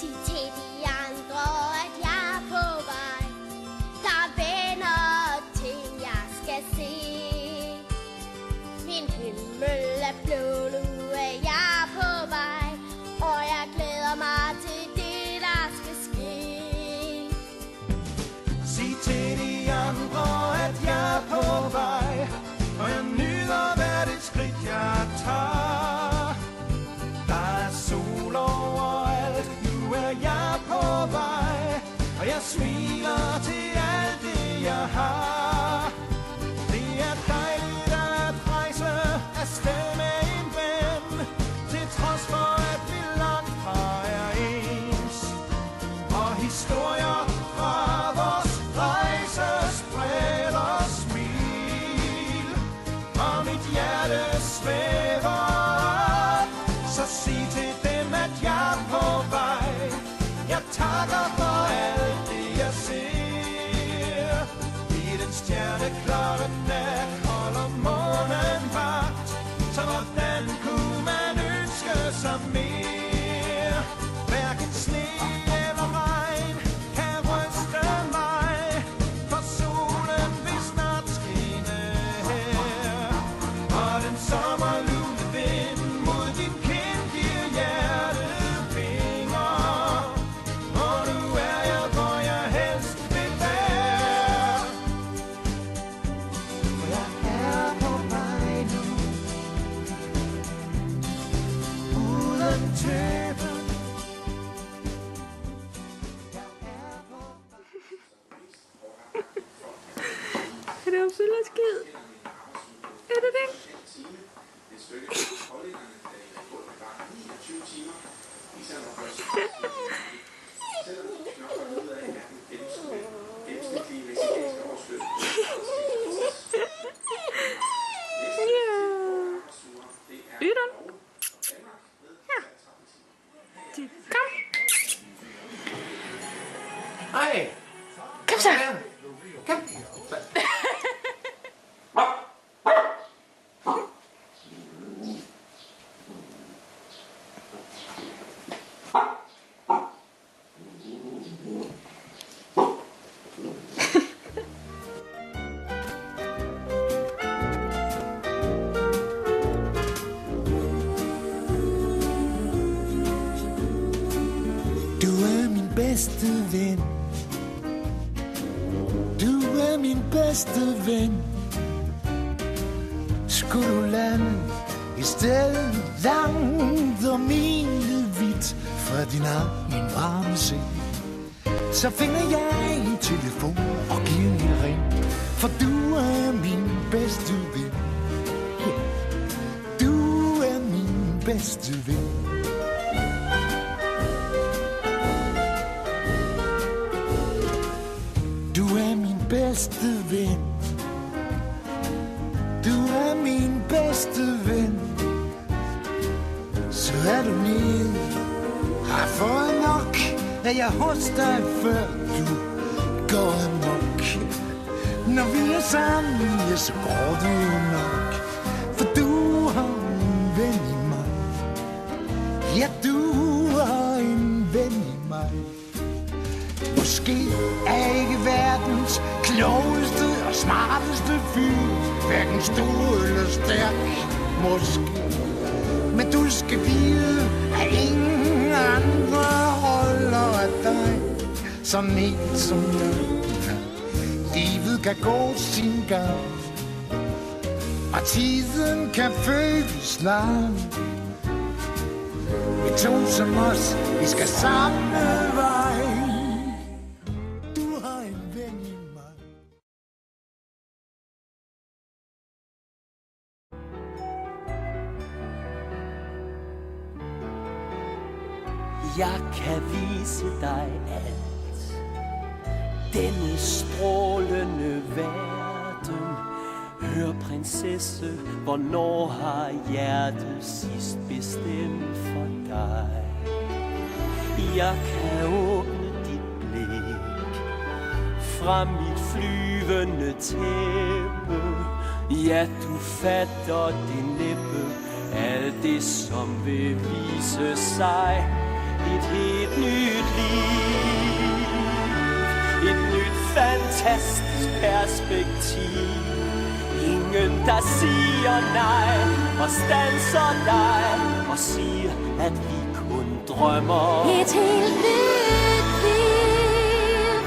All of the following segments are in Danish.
Sig til de andre, at jeg er på vej. Der er venner og ting, jeg skal se. Min himmel er blå, nu er jeg på vej. Og jeg glæder mig til det, der skal ske. Sig til de andre, at jeg er på vej. Og jeg nyder hvert et skridt, jeg tager. Der er sol overalt, nu er jeg på vej. Og jeg smiler til alt det, jeg har. Det er dejligt at rejse afsted med en ven. Til trods for, at vi langt fra er ens. Og historier fra vores rejse spreder smil. Og mit hjerte svæver op. Så sig til dem, at jeg er på vej. Jeg takker for alt det, jeg ser. I den stjerneklare nat holder månen vagt. Så hvordan kunne man ønske sig mere? Hverken sne eller regn kan ryste mig. For solen vil snart skinne her. Og den sommerlune vind mod din kind giver hjertet vinger. Og nu er jeg, hvor jeg helst vil være. For jeg er på vej nu. Uden tøven. Er det opsøllerskid? Er det det? Ydun. Ja. Kom. Hej. Kom så. Kom. Du er min bedste ven. Du er min bedste ven. Skulle du lande i stedet langt og milevidt fra din egen varme seng, så finder jeg en telefon og giver en ring. For du er min bedste ven. Du er min bedste ven. Du er min bedste ven. Du er min bedste ven. Så er du nede, har fået nok, er jeg hos dig før du går amok. Når vi er sammen, ja, så går du nok. For du har en ven i mig. Ja, du har en ven i mig. Måske er jeg ikke verdens klogeste og smarteste fyr, hverken stor eller stærk, måske. Men du skal vide, at ingen andre holder af dig, sådan en som jeg. Livet kan gå sin gang, og tiden kan føles lang. Vi to som os, vi skal samme vej. Du har en ven i mig. Jeg kan vise dig alt. Denne strålende verden. Hør, prinsesse, hvornår har hjertet sidst bestemt for dig? Jeg kan åbne dit blik fra mit flyvende tæppe. Ja, du fatter din næppe alt det, som vil vise sig. et helt nyt liv. Et nyt fantastisk perspektiv. Ingen der siger nej og standser dig og siger at vi kun drømmer. Et helt nyt liv.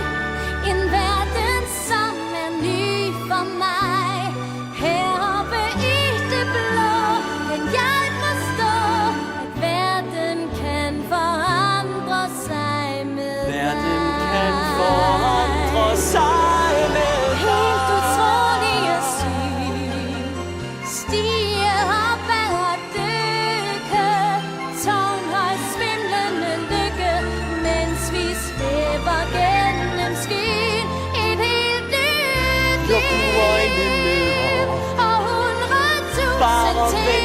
En verden som er ny for mig. Heroppe i det blå kan jeg forstå at verden kan forandre sig med dig. Verden kan forandre sig med dig. Helt utrolige syn. Stige op ad og dykke. Tårnhøj svimlende lykke. Mens vi svæver gennem skyen. Et helt nyt Luk nu øjnene liv. Og 100.000 bare til.